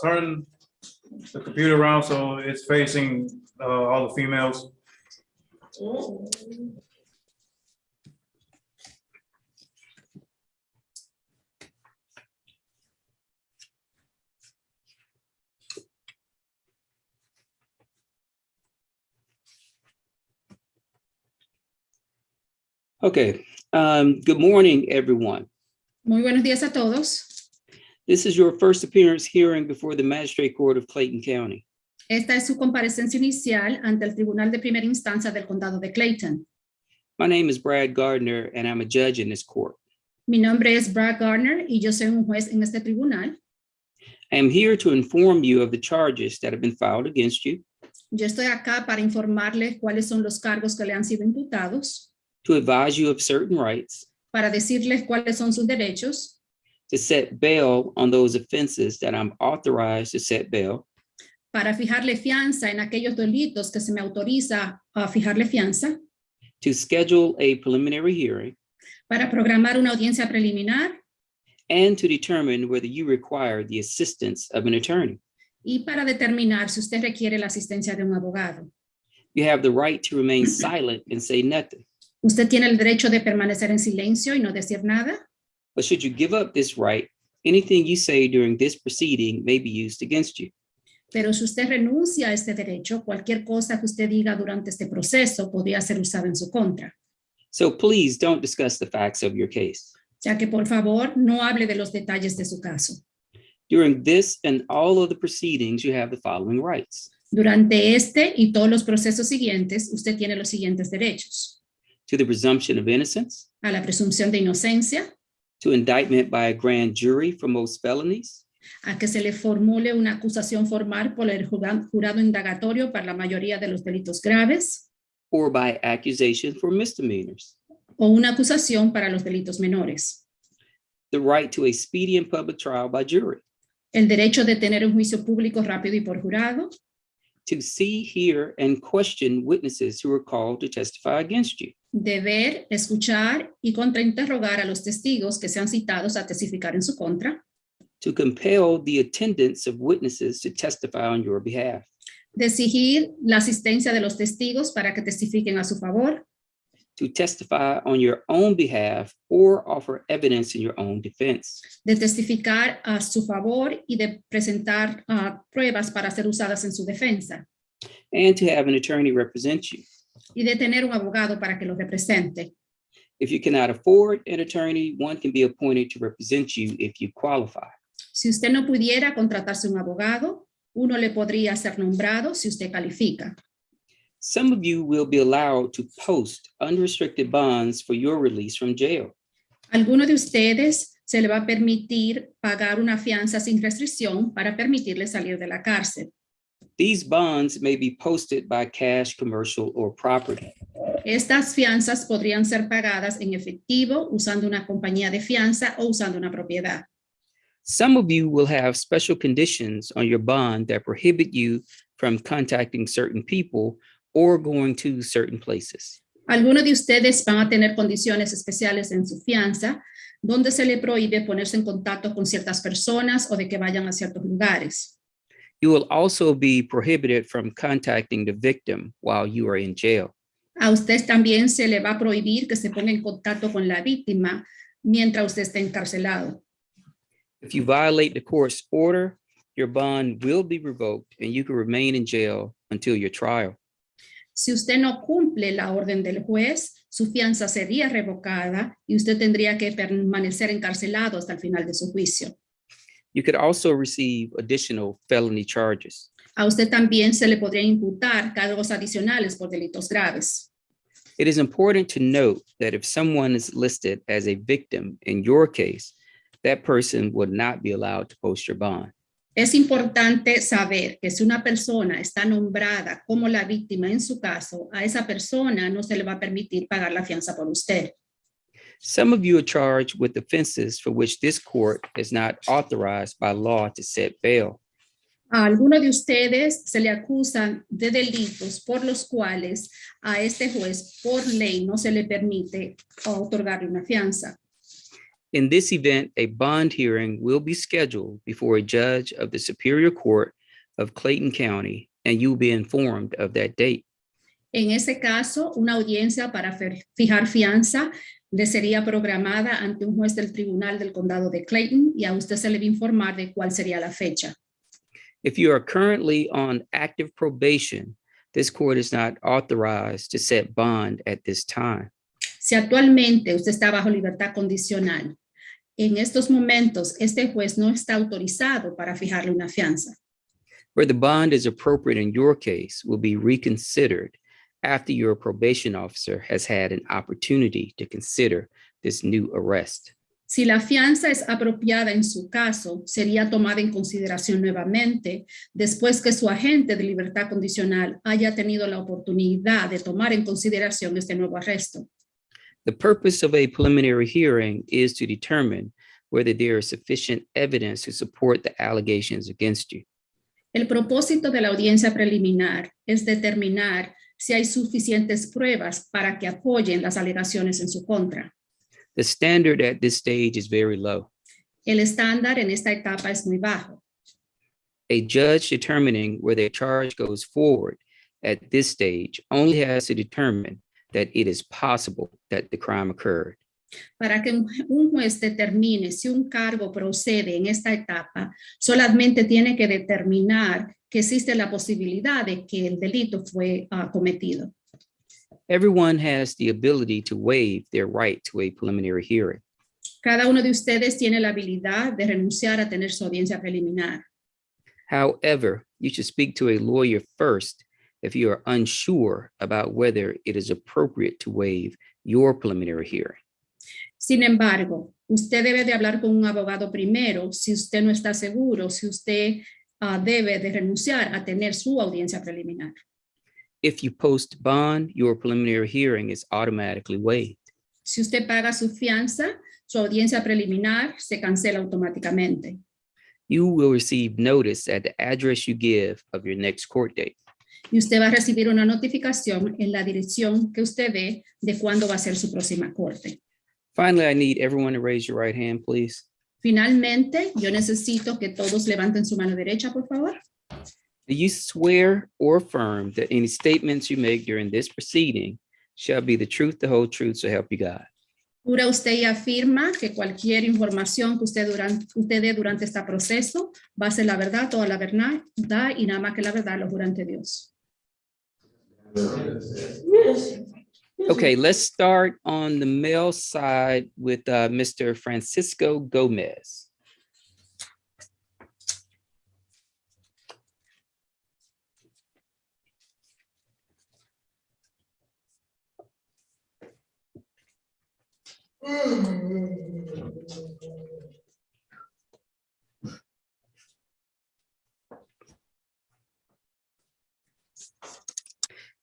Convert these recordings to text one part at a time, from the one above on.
turn the computer around so it's facing all the females. Okay, good morning, everyone. Muy buenos días a todos. This is your first appearance hearing before the Magistrate Court of Clayton County. Esta es su comparecencia inicial ante el Tribunal de Primera Instancia del Condado de Clayton. My name is Brad Gardner, and I'm a judge in this court. Mi nombre es Brad Gardner y yo soy un juez en este tribunal. I am here to inform you of the charges that have been filed against you, Yo estoy acá para informarles cuáles son los cargos que le han sido imputados, to advise you of certain rights, para decirles cuáles son sus derechos, to set bail on those offenses that I'm authorized to set bail, para fijarle fianza en aquellos delitos que se me autoriza a fijarle fianza, to schedule a preliminary hearing, para programar una audiencia preliminar and to determine whether you require the assistance of an attorney. y para determinar si usted requiere la asistencia de un abogado. You have the right to remain silent and say nothing. Usted tiene el derecho de permanecer en silencio y no decir nada. But should you give up this right, anything you say during this proceeding may be used against you. Pero si usted renuncia a este derecho, cualquier cosa que usted diga durante este proceso podría ser usada en su contra. So please don't discuss the facts of your case. Ya que por favor no hable de los detalles de su caso. During this and all of the proceedings, you have the following rights: Durante este y todos los procesos siguientes, usted tiene los siguientes derechos: to the presumption of innocence, a la presunción de inocencia, to indictment by a grand jury for most felonies, a que se le formule una acusación formal por el jurado indagatorio para la mayoría de los delitos graves, or by accusation for misdemeanors, o una acusación para los delitos menores. the right to a speedy and public trial by jury, El derecho de tener un juicio público rápido y por jurado, to see, hear, and question witnesses who are called to testify against you, de ver, escuchar y contrainterrogar a los testigos que sean citados a testificar en su contra, to compel the attendance of witnesses to testify on your behalf, de exigir la asistencia de los testigos para que testifiquen a su favor, to testify on your own behalf or offer evidence in your own defense, de testificar a su favor y de presentar pruebas para ser usadas en su defensa, and to have an attorney represent you. y de tener un abogado para que lo represente. If you cannot afford an attorney, one can be appointed to represent you if you qualify. Si usted no pudiera contratarse un abogado, uno le podría ser nombrado si usted califica. Some of you will be allowed to post unrestricted bonds for your release from jail. Alguno de ustedes se le va a permitir pagar una fianza sin restricción para permitirle salir de la cárcel. These bonds may be posted by cash, commercial, or property. Estas fianzas podrían ser pagadas en efectivo, usando una compañía de fianza o usando una propiedad. Some of you will have special conditions on your bond that prohibit you from contacting certain people or going to certain places. Algunos de ustedes van a tener condiciones especiales en su fianza, donde se le prohíbe ponerse en contacto con ciertas personas o de que vayan a ciertos lugares. You will also be prohibited from contacting the victim while you are in jail. A usted también se le va a prohibir que se ponga en contacto con la víctima mientras usted esté encarcelado. If you violate the court's order, your bond will be revoked and you can remain in jail until your trial. Si usted no cumple la orden del juez, su fianza sería revocada y usted tendría que permanecer encarcelado hasta el final de su juicio. You could also receive additional felony charges. A usted también se le podría imputar cargos adicionales por delitos graves. It is important to note that if someone is listed as a victim in your case, that person would not be allowed to post your bond. Es importante saber que si una persona está nombrada como la víctima en su caso, a esa persona no se le va a permitir pagar la fianza por usted. Some of you are charged with offenses for which this court is not authorized by law to set bail. A algunos de ustedes se le acusan de delitos por los cuales a este juez por ley no se le permite otorgarle una fianza. In this event, a bond hearing will be scheduled before a judge of the Superior Court of Clayton County, and you will be informed of that date. En ese caso, una audiencia para fijar fianza le sería programada ante un juez del Tribunal del Condado de Clayton y a usted se le va a informar de cuál sería la fecha. If you are currently on active probation, this court is not authorized to set bond at this time. Si actualmente usted está bajo libertad condicional, en estos momentos este juez no está autorizado para fijarle una fianza. Where the bond is appropriate in your case will be reconsidered after your probation officer has had an opportunity to consider this new arrest. Si la fianza es apropiada en su caso, sería tomada en consideración nuevamente después que su agente de libertad condicional haya tenido la oportunidad de tomar en consideración este nuevo arresto. The purpose of a preliminary hearing is to determine whether there is sufficient evidence to support the allegations against you. El propósito de la audiencia preliminar es determinar si hay suficientes pruebas para que apoyen las alegaciones en su contra. The standard at this stage is very low. El estándar en esta etapa es muy bajo. A judge determining whether a charge goes forward at this stage only has to determine that it is possible that the crime occurred. Para que un juez determine si un cargo procede en esta etapa, solamente tiene que determinar que existe la posibilidad de que el delito fue cometido. Everyone has the ability to waive their right to a preliminary hearing. Cada uno de ustedes tiene la habilidad de renunciar a tener su audiencia preliminar. However, you should speak to a lawyer first if you are unsure about whether it is appropriate to waive your preliminary hearing. Sin embargo, usted debe de hablar con un abogado primero si usted no está seguro, si usted debe de renunciar a tener su audiencia preliminar. If you post bond, your preliminary hearing is automatically waived. Si usted paga su fianza, su audiencia preliminar se cancela automáticamente. You will receive notice at the address you give of your next court date. Y usted va a recibir una notificación en la dirección que usted dé de cuándo va a ser su próxima corte. Finally, I need everyone to raise your right hand, please. Finalmente, yo necesito que todos levanten su mano derecha, por favor. Do you swear or affirm that any statements you make during this proceeding shall be the truth, the whole truth, so help you God? ¿Jura usted y afirma que cualquier información que usted dé durante este proceso va a ser la verdad, toda la verdad y nada más que la verdad lo jura ante Dios? Okay, let's start on the male side with Mr. Francisco Gomez.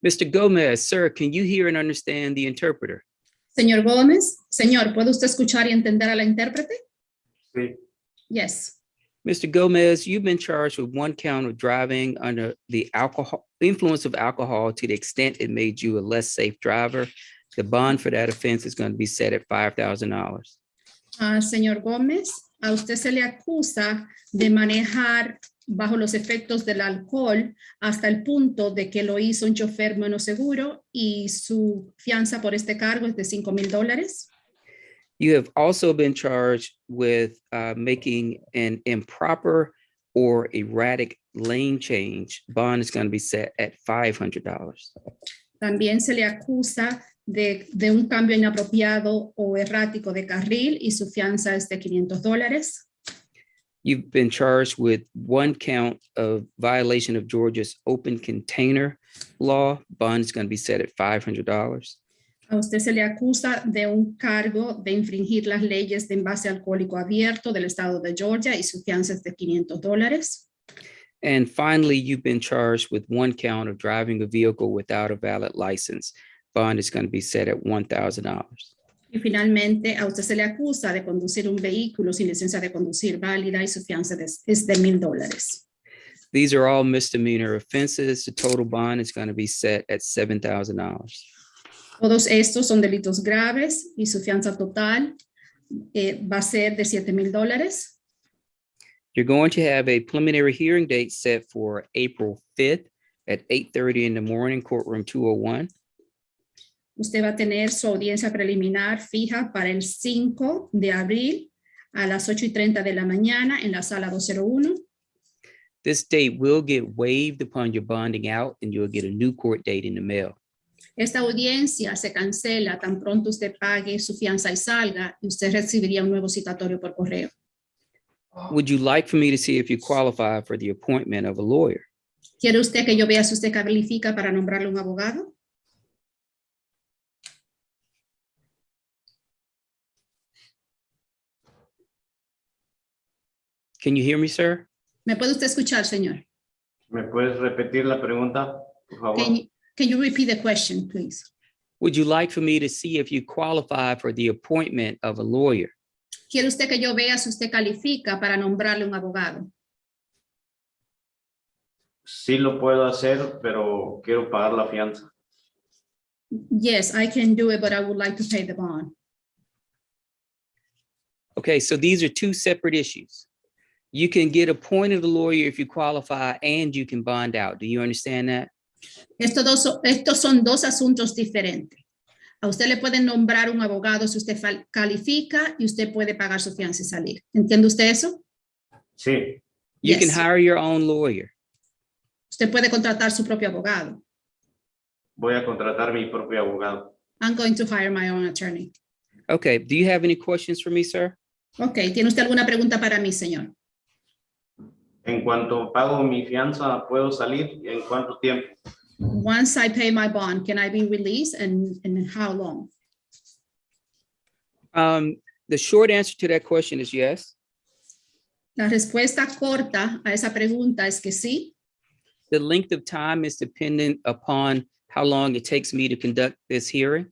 Mr. Gomez, sir, can you hear and understand the interpreter? Señor Gómez, señor, ¿puede usted escuchar y entender a la intérprete? Sí. Yes. Mr. Gomez, you've been charged with one count of driving under the influence of alcohol to the extent it made you a less safe driver. The bond for that offense is going to be set at $5,000. Señor Gómez, a usted se le acusa de manejar bajo los efectos del alcohol hasta el punto de que lo hizo un chofer menos seguro y su fianza por este cargo es de $5,000. You have also been charged with making an improper or erratic lane change. Bond is going to be set at $500. También se le acusa de un cambio inapropiado o errático de carril y su fianza es de $500. You've been charged with one count of violation of Georgia's open container law. Bond is going to be set at $500. A usted se le acusa de un cargo de infringir las leyes de envase alcohólico abierto del estado de Georgia y su fianza es de $500. And finally, you've been charged with one count of driving a vehicle without a valid license. Bond is going to be set at $1,000. Y finalmente, a usted se le acusa de conducir un vehículo sin licencia de conducir válida y su fianza es de $1,000. These are all misdemeanor offenses. The total bond is going to be set at $7,000. Todos estos son delitos graves y su fianza total va a ser de $7,000. You're going to have a preliminary hearing date set for April 5th at 8:30 in the morning, courtroom 201. Usted va a tener su audiencia preliminar fija para el 5 de abril a las 8:30 de la mañana en la sala 201. This date will get waived upon your bonding out, and you'll get a new court date in the mail. Esta audiencia se cancela tan pronto usted pague su fianza y salga, y usted recibiría un nuevo citatorio por correo. Would you like for me to see if you qualify for the appointment of a lawyer? ¿Quiere usted que yo vea si usted califica para nombrarle un abogado? Can you hear me, sir? ¿Me puede usted escuchar, señor? ¿Me puedes repetir la pregunta, por favor? Can you repeat the question, please? Would you like for me to see if you qualify for the appointment of a lawyer? ¿Quiere usted que yo vea si usted califica para nombrarle un abogado? Sí lo puedo hacer, pero quiero pagar la fianza. Yes, I can do it, but I would like to pay the bond. Okay, so these are two separate issues. You can get appointed a lawyer if you qualify, and you can bond out. Do you understand that? Estos son dos asuntos diferentes. A usted le pueden nombrar un abogado si usted califica y usted puede pagar su fianza y salir. ¿Entiende usted eso? Sí. You can Yes. hire your own lawyer. Usted puede contratar su propio abogado. Voy a contratar mi propio abogado. I'm going to hire my own attorney. Okay, do you have any questions for me, sir? Ok, ¿tiene usted alguna pregunta para mí, señor? En cuanto pago mi fianza, ¿puedo salir? ¿En cuánto tiempo? Once I pay my bond, can I be released and how long? The short answer to that question is yes. La respuesta corta a esa pregunta es que sí. The length of time is dependent upon how long it takes me to conduct this hearing.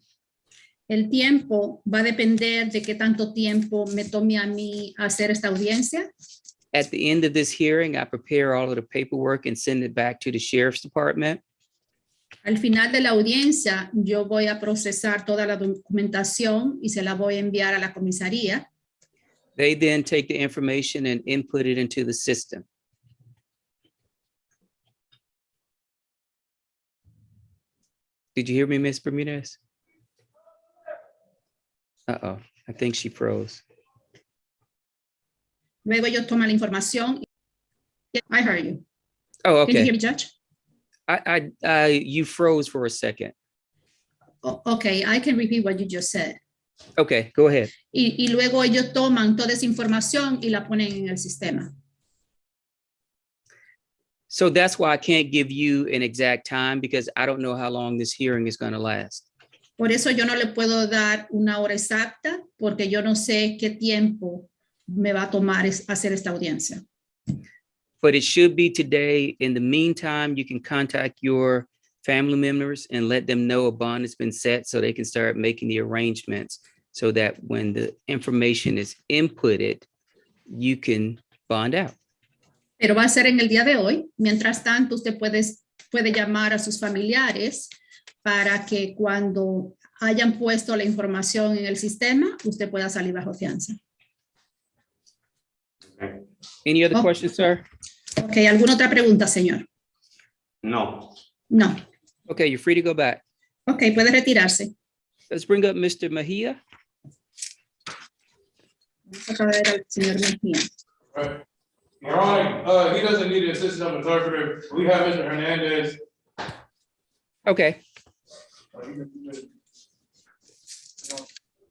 El tiempo va a depender de qué tanto tiempo me tome a mí hacer esta audiencia. At the end of this hearing, I prepare all of the paperwork and send it back to the sheriff's department. Al final de la audiencia, yo voy a procesar toda la documentación y se la voy a enviar a la comisaría. They then take the information and input it into the system. Did you hear me, Ms. Bermudez? Uh-oh, I think she froze. Luego ellos toman la información. I heard you. Oh, Can you okay. hear me, Judge? You froze for a second. Okay, I can repeat what you just said. Okay, go ahead. Y luego ellos toman toda esa información y la ponen en el sistema. So that's why I can't give you an exact time, because I don't know how long this hearing is going to last. Por eso yo no le puedo dar una hora exacta, porque yo no sé qué tiempo me va a tomar hacer esta audiencia. But it should be today. In the meantime, you can contact your family members and let them know a bond has been set so they can start making the arrangements so that when the information is inputted, you can bond out. Pero va a ser en el día de hoy. Mientras tanto, usted puede llamar a sus familiares para que cuando hayan puesto la información en el sistema, usted pueda salir bajo fianza. Okay. Any other Oh. questions, sir? Ok, ¿alguna otra pregunta, señor? No. No. Okay, you're free to go back. Ok, puede retirarse. Let's bring up Mr. Mejia. Vamos a ver al señor Mejía. Right. Your Honor, he doesn't need the assistance of an interpreter. We have Mr. Hernandez. Okay, You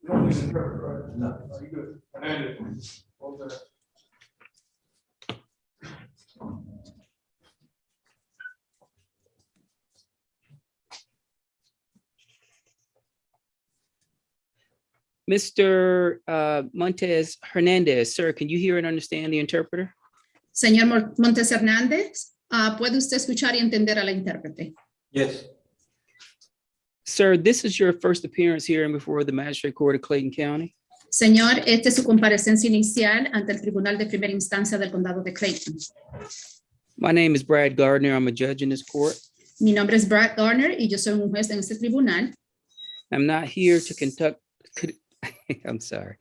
don't need an interpreter, right? No. You good. Hernandez. Okay. Mr. Montes Hernandez, sir, can you hear and understand the interpreter? Señor Montes Hernández, ¿puede usted escuchar y entender a la intérprete? Yes. Sir, this is your first appearance here before the Magistrate Court of Clayton County. Señor, esta es su comparecencia inicial ante el Tribunal de Primera Instancia del Condado de Clayton. My name is Brad Gardner. I'm a judge in this court. Mi nombre es Brad Gardner y yo soy un juez en este tribunal. I'm not here to conduct, I'm sorry.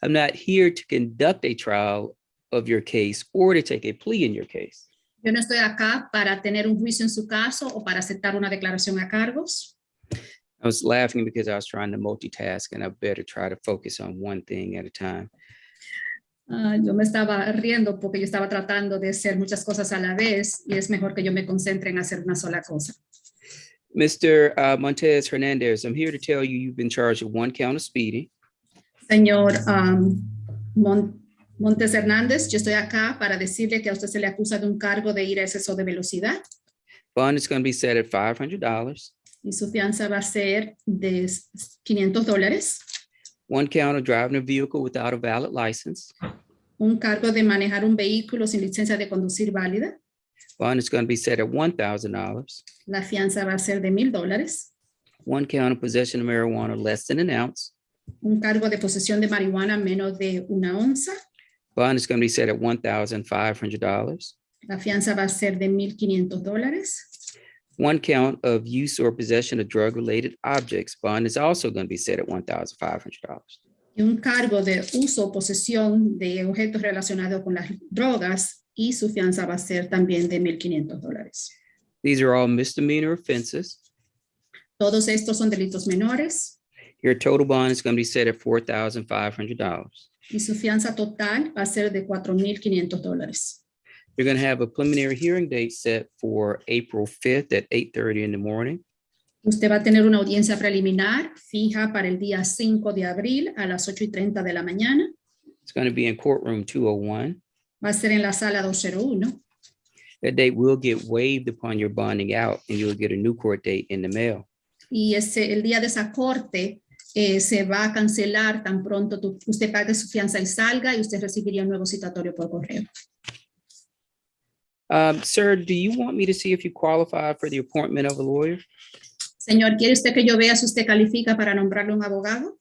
I'm not here to conduct a trial of your case or to take a plea in your case. Yo no estoy acá para tener un juicio en su caso o para aceptar una declaración a cargos. I was laughing because I was trying to multitask and I better try to focus on one thing at a time. Yo me estaba riendo porque yo estaba tratando de hacer muchas cosas a la vez y es mejor que yo me concentre en hacer una sola cosa. Mr. Montez Hernandez, I'm here to tell you you've been charged with 1 count of speeding, Señor Montes Hernández, yo estoy acá para decirle que a usted se le acusa de un cargo de ir a exceso de velocidad bond is going to be set at $500, y su fianza va a ser de $500. 1 count of driving a vehicle without a valid license, Un cargo de manejar un vehículo sin licencia de conducir válida. bond is going to be set at $1,000, La fianza va a ser de $1,000. 1 count of possession of marijuana less than an ounce, Un cargo de posesión de marihuana menos de 1 onza. bond is going to be set at $1,500, La fianza va a ser de $1,500. 1 count of use or possession of drug-related objects, bond is also going to be set at $1,500. Y un cargo de uso o posesión de objetos relacionados con las drogas y su fianza va a ser también de $1,500. These are all misdemeanor offenses. Todos estos son delitos menores Your total bond is going to be set at $4,500. y su fianza total va a ser de $4,500. You're going to have a preliminary hearing date set for April 5th at 8:30 in the morning. Usted va a tener una audiencia preliminar fija para el día 5 de abril a las 8:30 de la mañana. It's going to be in courtroom 201. Va a ser en la sala 201. That date will get waived upon your bonding out and you'll get a new court date in the mail. Y el día de esa corte se va a cancelar tan pronto usted pague su fianza y salga y usted recibiría un nuevo citatorio por correo. Sir, do you want me to see if you qualify for the appointment of a lawyer? Señor, ¿quiere usted que yo vea si usted califica para nombrarle un abogado?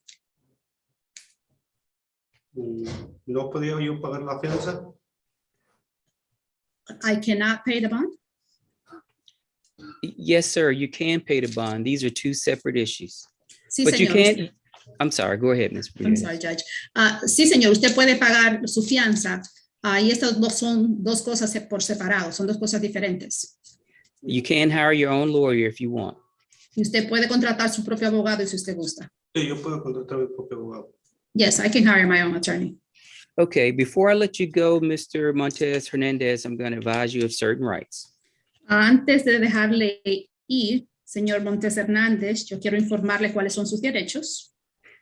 ¿No podía yo pagar la fianza? I cannot pay the bond. Yes, sir, you can pay the bond. These are two separate issues. Sí, But you señor. can't, I'm sorry, go ahead, Ms. I'm sorry, Judge. Sí, señor, usted puede pagar su fianza. Y estas dos son dos cosas por separado, son dos cosas diferentes. You can hire your own lawyer if you want. Y usted puede contratar su propio abogado si usted gusta. Sí, yo puedo contratar a mi propio abogado. Yes, I can hire my own attorney. Okay, before I let you go, Mr. Montez Hernandez, I'm going to advise you of certain rights. Antes de dejarle ir, señor Montes Hernández, yo quiero informarle cuáles son sus derechos.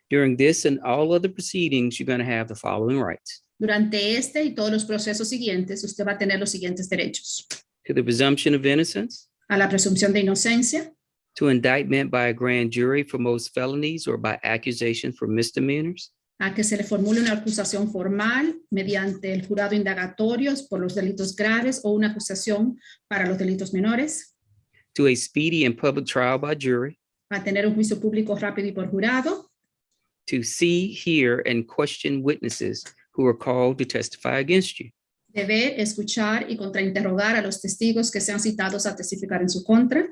During this and all other proceedings, you're going to have the following rights: Durante este y todos los procesos siguientes, usted va a tener los siguientes derechos. to the presumption of innocence, A la presunción de inocencia, to indictment by a grand jury for most felonies or by accusation for misdemeanors, a que se le formule una acusación formal mediante el jurado indagatorio por los delitos graves o una acusación para los delitos menores, to a speedy and public trial by jury, a tener un juicio público rápido y por jurado, to see, hear, and question witnesses who are called to testify against you, de ver, escuchar y contrainterrogar a los testigos que sean citados a testificar en su contra,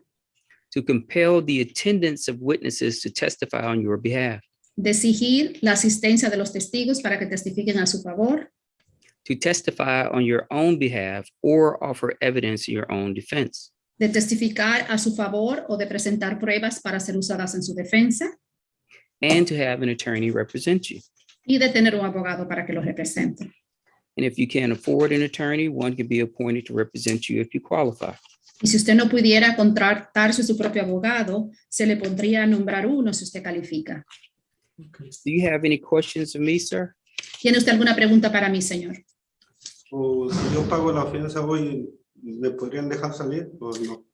to compel the attendance of witnesses to testify on your behalf, de exigir la asistencia de los testigos para que testifiquen a su favor, to testify on your own behalf or offer evidence in your own defense, de testificar a su favor o de presentar pruebas para ser usadas en su defensa and to have an attorney represent you. y de tener un abogado para que lo represente. And if you can't afford an attorney, one can be appointed to represent you if you qualify. Y si usted no pudiera contratarse su propio abogado, se le podría nombrar uno si usted califica. Do you have any questions of me, sir? ¿Tiene usted alguna pregunta para mí, señor? O si yo pago la fianza hoy, ¿me podrían dejar salir o no?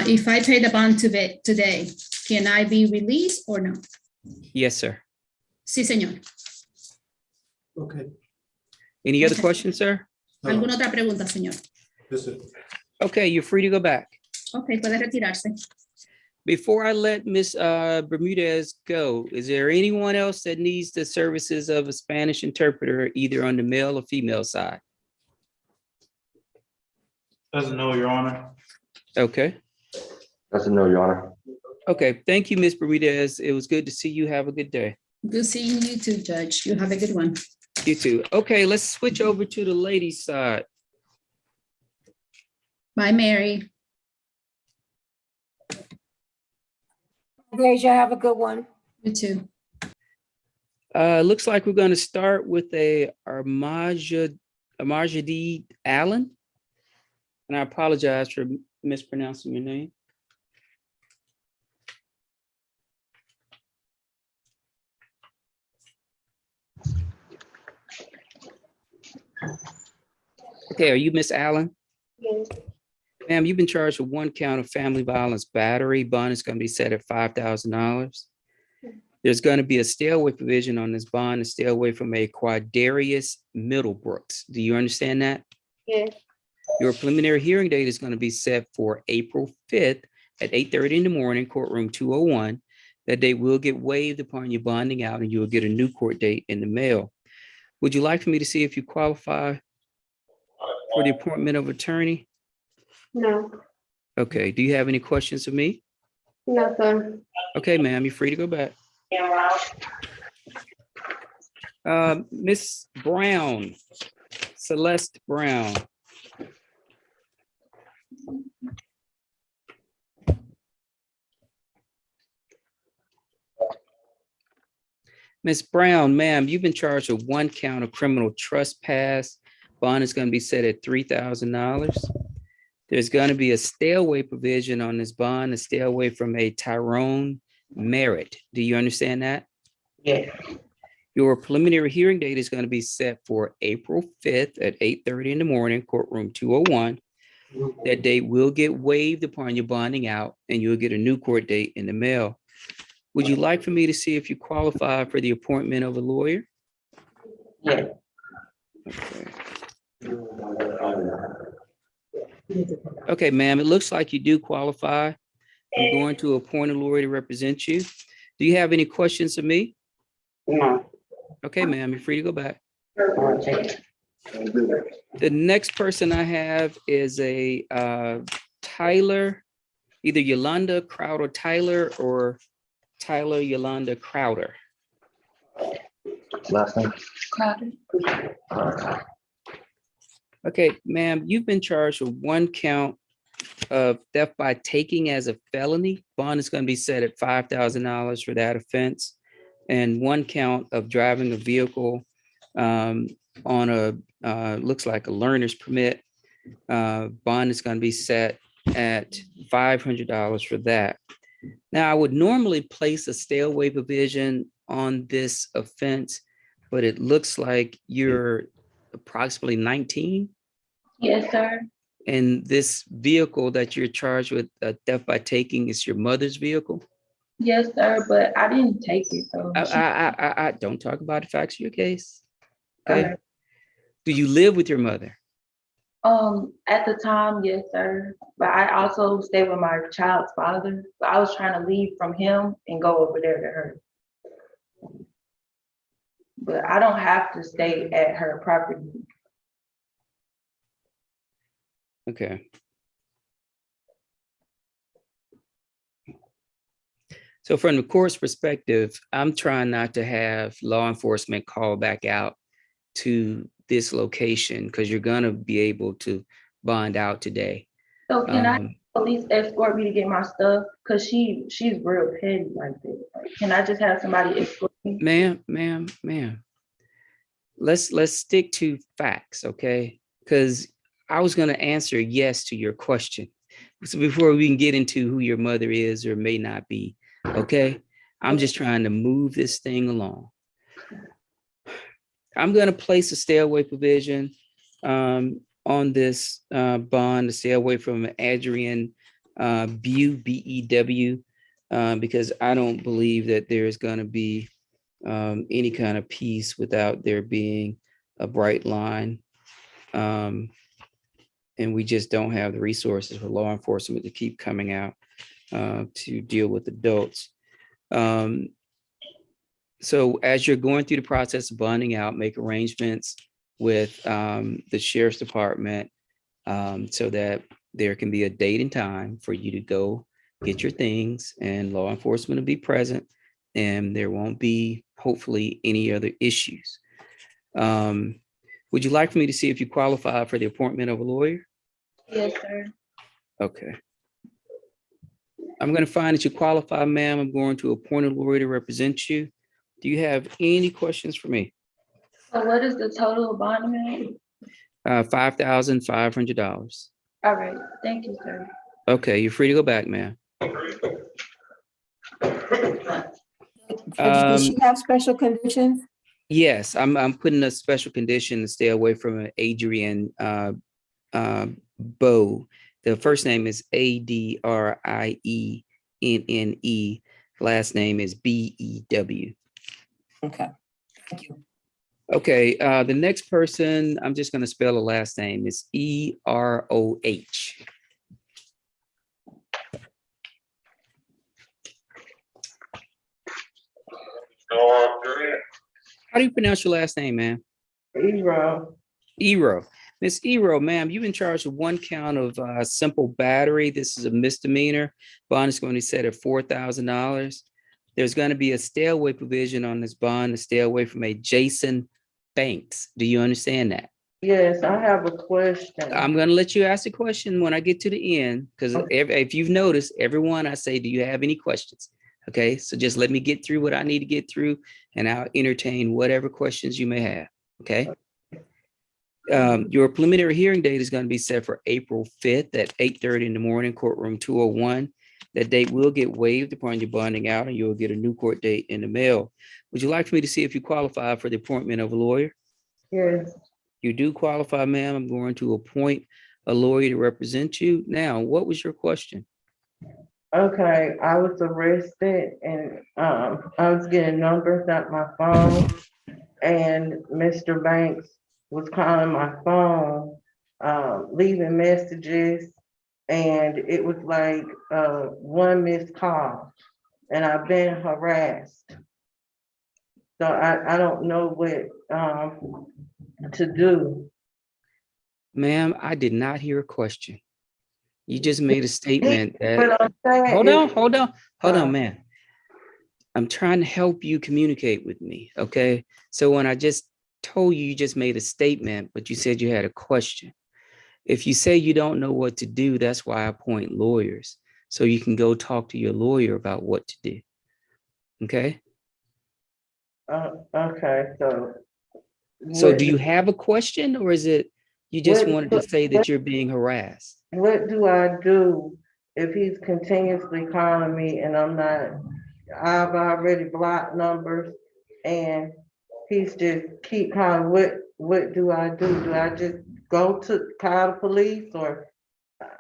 If I pay the bond today, can I be released or no? Yes, sir. Sí, señor. Okay. Any other Okay. questions, sir? No, ¿Alguna otra pregunta, señor? yes, sir. Okay, you're free to go back. Ok, puede retirarse. Before I let Ms. Bermudez go, is there anyone else that needs the services of a Spanish interpreter, either on the male or female side? Doesn't know, Your Honor. Okay. That's a no, Your Honor. Okay, thank you, Ms. Bermudez. It was good to see you. Have a good day. Good seeing you too, Judge. You have a good one. You too. Okay, let's switch over to the ladies' side. Bye, Mary. Deja, have a good one. You too. Looks like we're going to start with a Armajadi Allen. And I apologize for mispronouncing your name. Okay, are you Miss Allen? Yes. Ma'am, you've been charged with 1 count of family violence battery. Bond is going to be set at $5,000. There's going to be a stay away provision on this bond to stay away from a Quadarius Middlebrooks. Do you understand that? Yes. Your preliminary hearing date is going to be set for April 5th at 8:30 in the morning, courtroom 201. That date will get waived upon your bonding out and you will get a new court date in the mail. Would you like for me to see if you qualify for the appointment of attorney? No. Okay, do you have any questions of me? No, sir. Okay, ma'am, you're free to go back. Miss Brown, Celeste Brown. Miss Brown, ma'am, you've been charged with 1 count of criminal trespass. Bond is going to be set at $3,000. There's going to be a stay away provision on this bond to stay away from a Tyrone Merritt. Do you understand that? Yes. Your preliminary hearing date is going to be set for April 5th at 8:30 in the morning, courtroom 201. That date will get waived upon your bonding out and you'll get a new court date in the mail. Would you like for me to see if you qualify for the appointment of a lawyer? Yes. Okay. Okay, ma'am, it looks like you do qualify. I'm going to appoint a lawyer to represent you. Do you have any questions of me? No. Okay, ma'am, you're free to go back. The next person I have is a Tyler, either Yolanda Crowder Tyler or Tyler Yolanda Crowder. Last name? Crowder. Okay, ma'am, you've been charged with 1 count of theft by taking as a felony. Bond is going to be set at $5,000 for that offense. And 1 count of driving a vehicle on a, looks like a learner's permit. Bond is going to be set at $500 for that. Now, I would normally place a stay away provision on this offense, but it looks like you're approximately 19. Yes, sir. And this vehicle that you're charged with theft by taking is your mother's vehicle? Yes, sir, but I didn't take it, so. I don't talk about the facts of your case. Okay. Okay. Do you live with your mother? At the time, yes, sir. But I also stay with my child's father. So I was trying to leave from him and go over there to her. But I don't have to stay at her property. Okay. So from the court's perspective, I'm trying not to have law enforcement call back out to this location because you're gonna be able to bond out today. So can I at least escort me to get my stuff? Cause she's real petty like that. Like, can I just have somebody escort me? Ma'am. Let's stick to facts, okay? Because I was gonna answer yes to your question. So before we can get into who your mother is or may not be, okay? I'm just trying to move this thing along. I'm going to place a stay away provision on this bond to stay away from Adrian Bew, because I don't believe that there's going to be any kind of peace without there being a bright line. And we just don't have the resources for law enforcement to keep coming out to deal with adults. So as you're going through the process of bonding out, make arrangements with the sheriff's department so that there can be a date and time for you to go get your things and law enforcement will be present and there won't be hopefully any other issues. Would you like for me to see if you qualify for the appointment of a lawyer? Yes, sir. Okay. I'm going to find that you qualify, ma'am. I'm going to appoint a lawyer to represent you. Do you have any questions for me? So what is the total bond amount? $5,500. All right, thank you, sir. Okay, you're free to go back, ma'am. Does she have special conditions? Yes, I'm putting a special condition to stay away from Adrian Bowe. The first name is Adrienne. Last name is Bew. Okay, thank you. Okay, the next person, I'm just going to spell the last name. It's Eroh. How do you pronounce your last name, ma'am? Eroh. Eroh. Miss Eroh, ma'am, you've been charged with one count of simple battery. This is a misdemeanor. Bond is going to be set at $4,000. There's going to be a stay away provision on this bond to stay away from a Jason Banks. Do you understand that? Yes, I have a question. I'm going to let you ask the question when I get to the end, because if you've noticed, everyone I say, do you have any questions? Okay, so just let me get through what I need to get through, and I'll entertain whatever questions you may have. Okay. Your preliminary hearing date is going to be set for April 5th at 8:30 in the morning, courtroom 201. That date will get waived upon your bonding out, and you'll get a new court date in the mail. Would you like for me to see if you qualify for the appointment of a lawyer? Yes, You do qualify, ma'am. I'm going to appoint a lawyer to represent you. Now, what was your question? okay, I was arrested and I was getting numbers at my phone and Mr. Banks was calling my phone, leaving messages, and it was like one missed call, and I've been harassed. So I don't know what to do. Ma'am, I did not hear a question. You just made a statement that, But I'm saying hold on, ma'am. I'm trying to help you communicate with me, okay? So when I just told you, you just made a statement, but you said you had a question. If you say you don't know what to do, that's why I appoint lawyers. So you can go talk to your lawyer about what to do. Okay? okay, so. So do you have a question, or is it you just wanted to say that you're being harassed? What do I do if he's continuously calling me and I'm not, I've already blocked numbers and he's just keep calling, what do I do? Do I just go to call the police or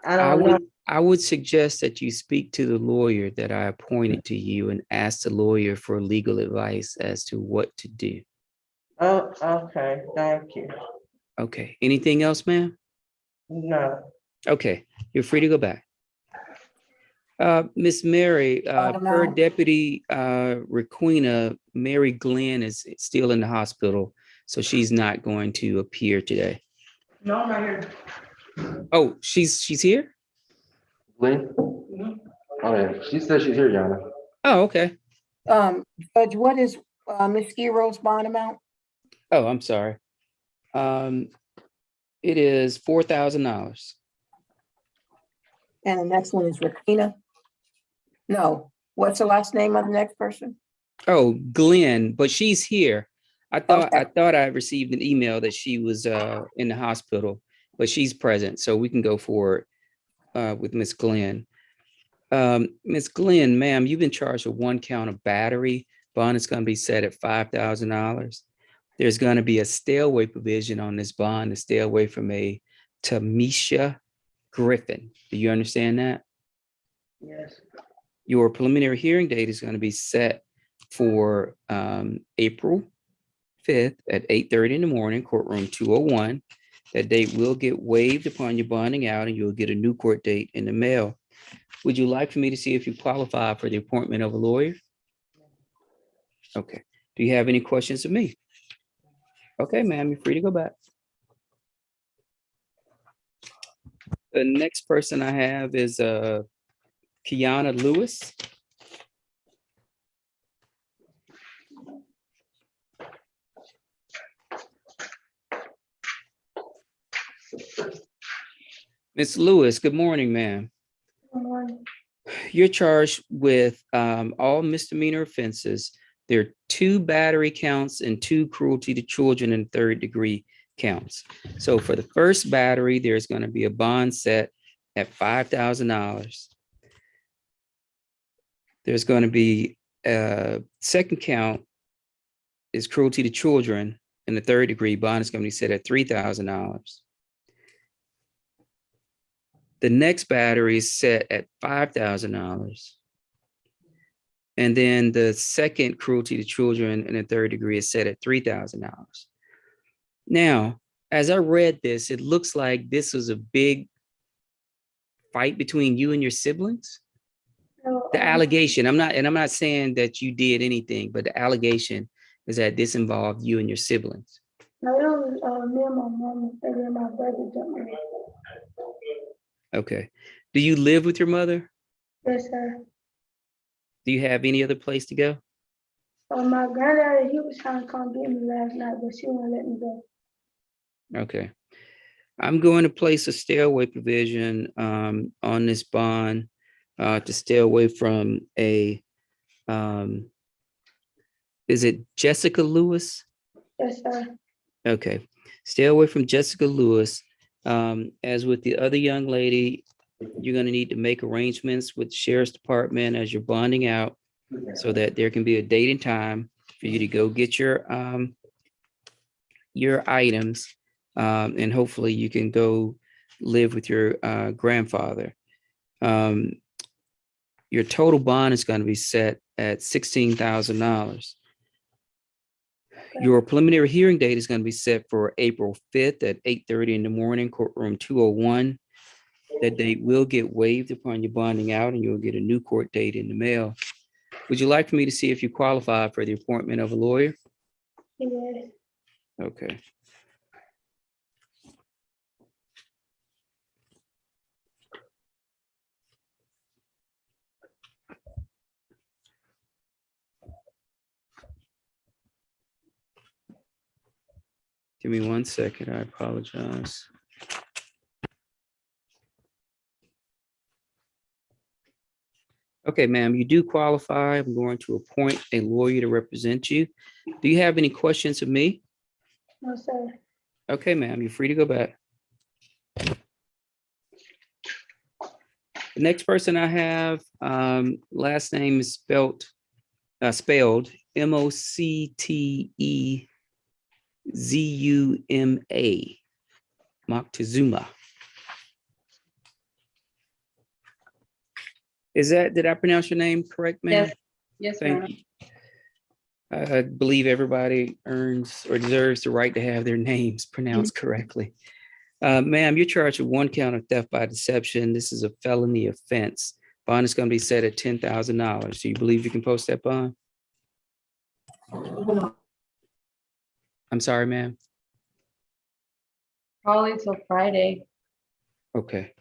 I don't know? I would suggest that you speak to the lawyer that I appointed to you and ask the lawyer for legal advice as to what to do. Oh, okay, thank you. Okay, anything else, ma'am? No, Okay, you're free to go back. Miss Mary, per Deputy Requena, Mary Glenn is still in the hospital, so she's not going to appear today. no, I'm right here. Oh, she's here? Lynn? Oh, yeah, she said she's here, Yana. Oh, okay. Judge, what is Ms. Eroh's bond amount? Oh, I'm sorry. It is $4,000. And the next one is Rakina? No, what's the last name of the next person? Oh, Glenn, but she's here. I thought Okay. I received an email that she was in the hospital, but she's present, so we can go forward with Miss Glenn. Miss Glenn, ma'am, you've been charged with one count of battery. Bond is going to be set at $5,000. There's going to be a stay away provision on this bond to stay away from a Tamisha Griffin. Do you understand that? Yes, Your preliminary hearing date is going to be set for April 5th at 8:30 in the morning, courtroom 201. That date will get waived upon your bonding out, and you'll get a new court date in the mail. Would you like for me to see if you qualify for the appointment of a lawyer? Okay. Do you have any questions of me? Okay, ma'am, you're free to go back. The next person I have is Kiana Lewis. Ms. Lewis, good morning, ma'am. Good morning. You're charged with all misdemeanor offenses. There are 2 battery counts and 2 cruelty to children and 3rd-degree counts. So for the first battery, there's going to be a bond set at $5,000. There's going to be a second count is cruelty to children, and the 3rd-degree bond is going to be set at $3,000. The next battery is set at $5,000. And then the second cruelty to children in the 3rd-degree is set at $3,000. Now, as I read this, it looks like this was a big fight between you and your siblings. The allegation, I'm not saying that you did anything, but the allegation is that this involved you and your siblings. No, it was me and my mom and then my brother jumped in. Okay. Do you live with your mother? Yes, sir. Do you have any other place to go? My granddaddy, he was trying to come get me last night, but she wouldn't let me go. Okay. I'm going to place a stay away provision on this bond to stay away from a, is it Jessica Lewis? Yes, sir. Okay. Stay away from Jessica Lewis. As with the other young lady, you're going to need to make arrangements with the Sheriff's Department as you're bonding out so that there can be a date and time for you to go get your items, and hopefully you can go live with your grandfather. Your total bond is going to be set at $16,000. Your preliminary hearing date is going to be set for April 5th at 8:30 in the morning, courtroom 201. That date will get waived upon your bonding out, and you'll get a new court date in the mail. Would you like for me to see if you qualify for the appointment of a lawyer? Yes. Okay. Give me 1 second, I apologize. Okay, ma'am, you do qualify. I'm going to appoint a lawyer to represent you. Do you have any questions of me? No, sir. Okay, ma'am, you're free to go back. The next person I have, last name is spelled Moctezuma, Moctezuma. Did I pronounce your name correct, ma'am? Yes. Yes, Thank ma'am. you. I believe everybody earns or deserves the right to have their names pronounced correctly. Ma'am, you're charged with 1 count of theft by deception. This is a felony offense. Bond is going to be set at $10,000. Do you believe you can post that bond? I'm sorry, ma'am. Probably till Friday. Okay.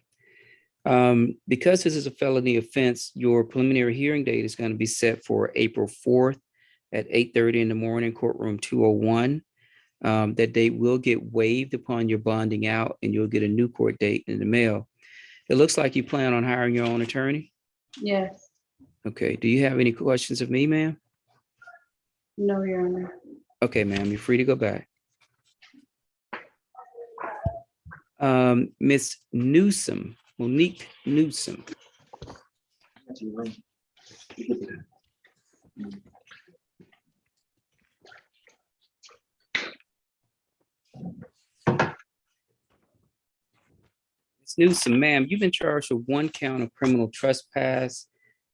Because this is a felony offense, your preliminary hearing date is going to be set for April 4th at 8:30 in the morning, courtroom 201. That date will get waived upon your bonding out, and you'll get a new court date in the mail. It looks like you plan on hiring your own attorney. Yes. Okay. Do you have any questions of me, ma'am? No, Your Honor. Okay, ma'am, you're free to go back. Miss Newsom, Monique Newsom. Miss Newsom, ma'am, you've been charged with 1 count of criminal trespass.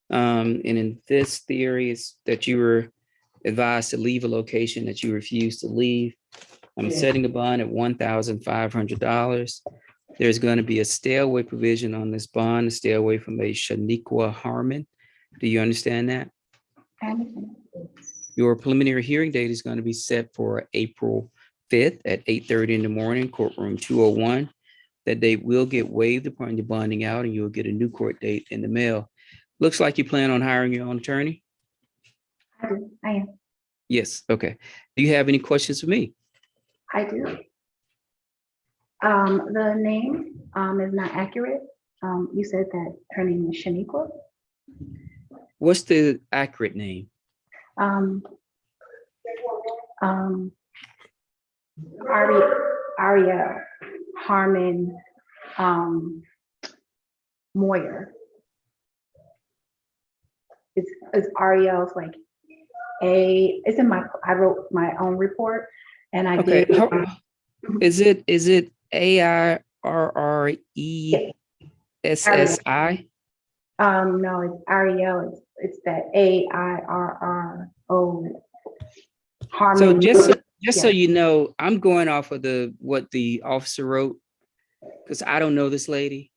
And in this theory, it's that you were advised to leave a location that you refused to leave. I'm setting the bond at $1,500. There's going to be a stay away provision on this bond, to stay away from a Shaniqua Harmon. Do you understand that? Your preliminary hearing date is going to be set for April 5th at 8:30 in the morning, courtroom 201. That date will get waived upon your bonding out, and you'll get a new court date in the mail. Looks like you plan on hiring your own attorney? I do. I am. Yes, okay. Do you have any questions for me? I do. The name is not accurate. You said that her name is Shaniqua. What's the accurate name? Ariel Harmon Moyer. It's Ariel's like it's in I wrote my own report and I Okay, did. is it AIRRESSI? No, it's Ariel. It's that AIRRO. Harmon. So just so Yeah. you know, I'm going off of what the officer wrote, because I don't know this lady.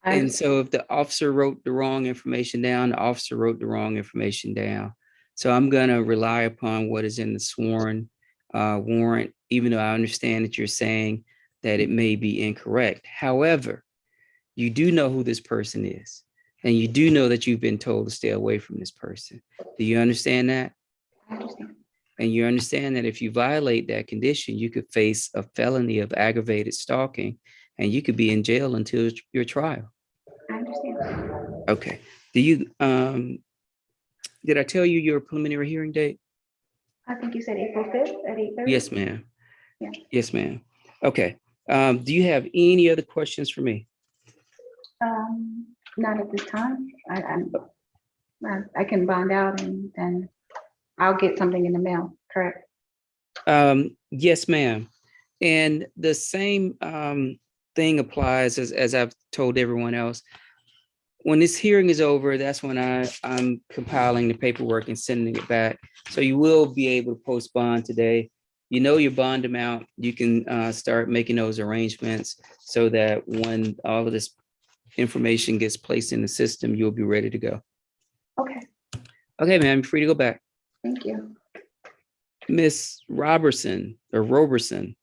And so if the officer wrote the wrong information down, the officer wrote the wrong information down. So I'm gonna rely upon what is in the sworn warrant, even though I understand that you're saying that it may be incorrect. However, you do know who this person is, and you do know that you've been told to stay away from this person. Do you understand that? I understand. And you understand that if you violate that condition, you could face a felony of aggravated stalking, and you could be in jail until your trial. I understand. Okay. Do you, did I tell you your preliminary hearing date? I think you said April 5th at 8:30. Yes, ma'am. Yeah. Yes, ma'am. Okay. Do you have any other questions for me? Not at this time. I can bond out and then I'll get something in the mail, correct? Yes, ma'am. And the same thing applies as I've told everyone else. When this hearing is over, that's when I'm compiling the paperwork and sending it back. So you will be able to post bond today. You know your bond amount. You can start making those arrangements so that when all of this information gets placed in the system, you'll be ready to go. Okay, Okay, ma'am, you're free to go back. thank you. Miss Robertson or Roberson.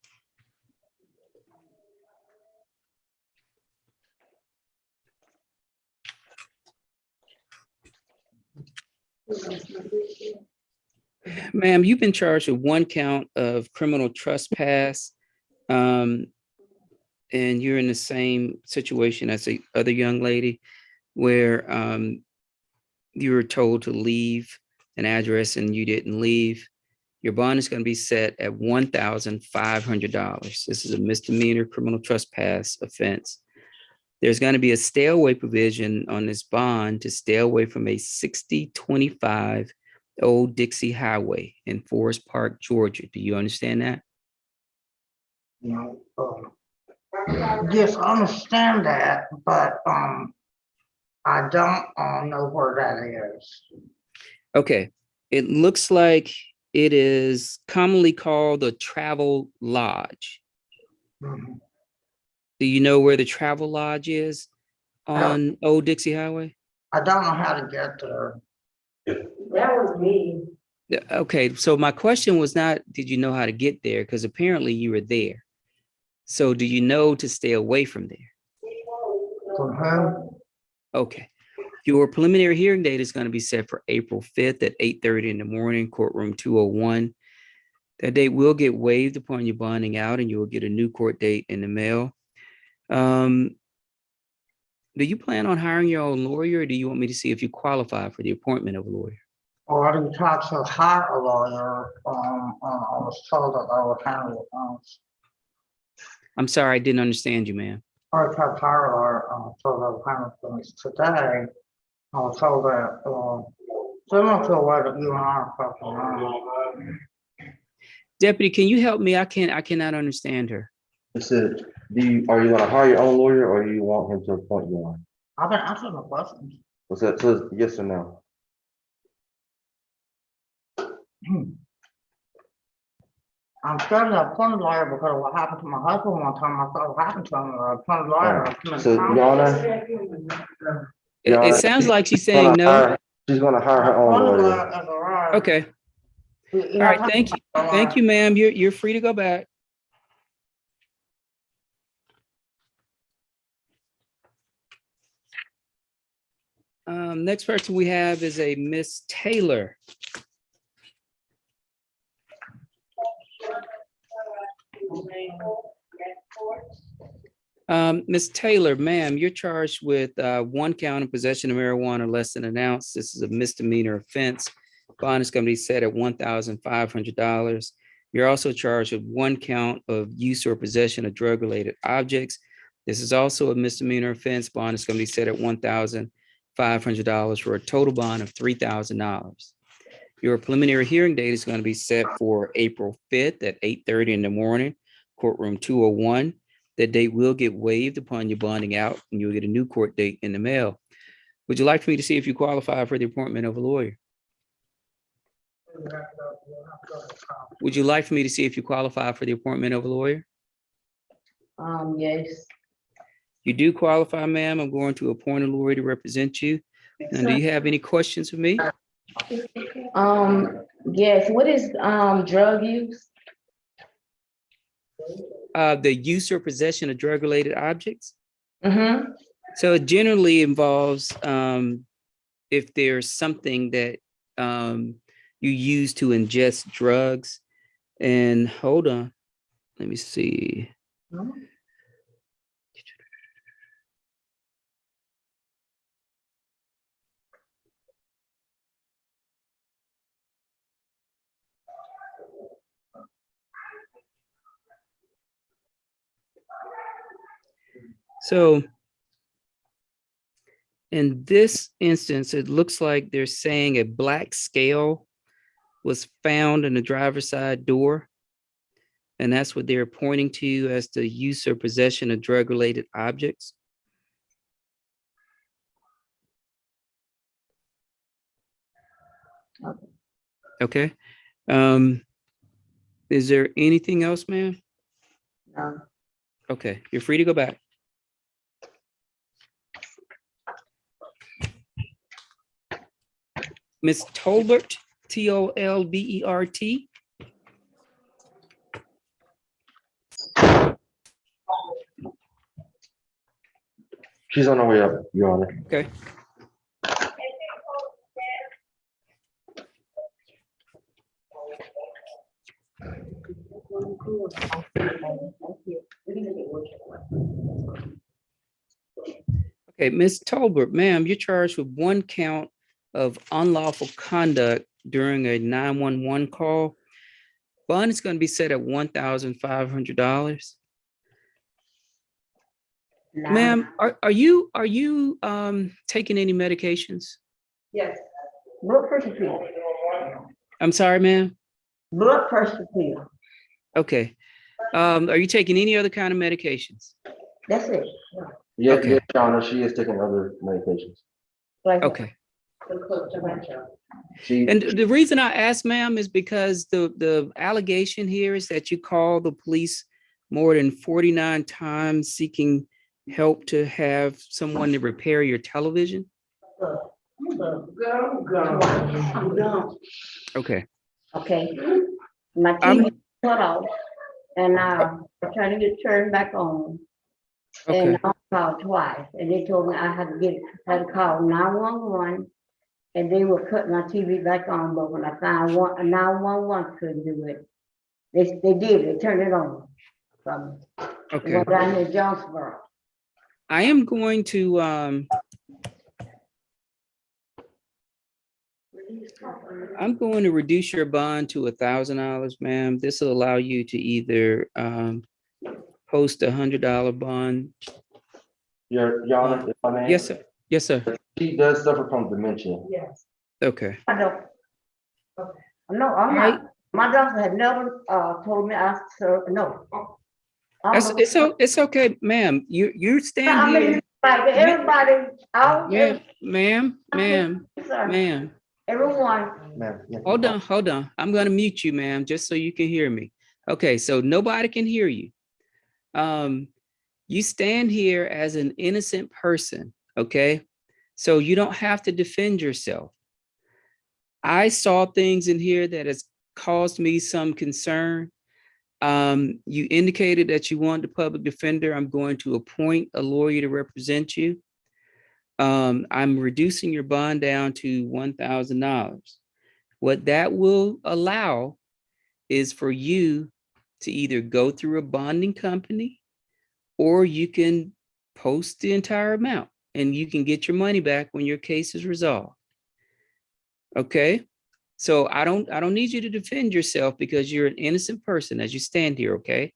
Ma'am, you've been charged with one count of criminal trespass. And you're in the same situation as the other young lady where you were told to leave an address and you didn't leave. Your bond is going to be set at $1,500. This is a misdemeanor criminal trespass offense. There's going to be a stay away provision on this bond to stay away from a 6025 Old Dixie Highway in Forest Park, Georgia. Do you understand that? No. Yes, I understand that, but I don't know where that is. Okay, it looks like it is commonly called the Travel Lodge. Mhm. Do you know where the Travel Lodge is on Old Dixie Highway? I don't know how to get there. That was me. Yeah, okay, so my question was not, did you know how to get there? Because apparently you were there. So do you know to stay away from there? From whom? Okay. Your preliminary hearing date is going to be set for April 5th at 8:30 in the morning, courtroom 201. That date will get waived upon your bonding out and you will get a new court date in the mail. Do you plan on hiring your own lawyer or do you want me to see if you qualify for the appointment of a lawyer? Or I didn't talk to hire a lawyer. I was told that I would handle it. I'm sorry, I didn't understand you, ma'am. I tried to hire a lawyer. I was told I would handle things today. I was told that similar to the way that you and I are talking now. Deputy, can you help me? I cannot understand her. It said, are you gonna hire your own lawyer or you want him to appoint you one? I've been answering the questions. What's that? So yes or no? I'm sure the appointed lawyer because of what happened to my husband one time. I thought what happened to him. The appointed lawyer. So Your Honor, It sounds like she's saying no. She's gonna hire her own lawyer. Okay. All right, thank you. Thank you, ma'am. You're free to go back. Next person we have is a Miss Taylor. Ms. Taylor, ma'am, you're charged with 1 count of possession of marijuana less than an ounce. This is a misdemeanor offense. Bond is going to be set at $1,500. You're also charged with 1 count of use or possession of drug-related objects. This is also a misdemeanor offense. Bond is going to be set at $1,500 for a total bond of $3,000. Your preliminary hearing date is going to be set for April 5th at 8:30 in the morning, courtroom 201. That date will get waived upon your bonding out, and you'll get a new court date in the mail. Would you like for me to see if you qualify for the appointment of a lawyer? Would you like for me to see if you qualify for the appointment of a lawyer? Yes. You do qualify, ma'am. I'm going to appoint a lawyer to represent you. And do you have any questions for me? Yes, what is drug use? The use or possession of drug-related objects. Mm-hmm. So it generally involves if there's something that you use to ingest drugs. And hold on, let me see. So in this instance, it looks like they're saying a black scale was found in the driver's side door. And that's what they're pointing to as the use or possession of drug-related objects. Okay. Is there anything else, ma'am? No. Okay, you're free to go back. Ms. Tolbert, Tolbert. She's on her way up, Your Honor. Okay. Okay, Ms. Tolbert, ma'am, you're charged with 1 count of unlawful conduct during a 911 call. Bond is going to be set at $1,500. Ma'am, are you taking any medications? Yes. Blood pressure pill. I'm sorry, ma'am. Blood pressure pill. Okay. Are you taking any other kind of medications? That's it. Yeah, Okay. Your Honor, she is taking other medications. Okay. She, And the reason I asked, ma'am, is because the allegation here is that you called the police more than 49 times seeking help to have someone to repair your television. Okay. Okay. My I'm- TV cut off and I'm trying to get it turned back on. Okay. And I called twice and they told me I had to call 911 and they would cut my TV back on, but when I found 911 couldn't do it. They did, they turned it on. From Okay. down here, Jonesboro. I am going to I'm going to reduce your bond to $1,000, ma'am. This will allow you to either post $100 bond. Your Honor, if I may. Yes, sir. Yes, sir. She does suffer from dementia. Yes. Okay. I don't. No, I'm not. My doctor had never told me I serve, no. It's okay, ma'am. You stand here. Everybody out there. Ma'am. Everyone. Ma'am, yeah. Hold on. I'm gonna mute you, ma'am, just so you can hear me. Okay, so nobody can hear you. You stand here as an innocent person, okay? So you don't have to defend yourself. I saw things in here that has caused me some concern. You indicated that you want the public defender. I'm going to appoint a lawyer to represent you. I'm reducing your bond down to $1,000. What that will allow is for you to either go through a bonding company or you can post the entire amount and you can get your money back when your case is resolved. Okay? So I don't need you to defend yourself because you're an innocent person as you stand here, okay?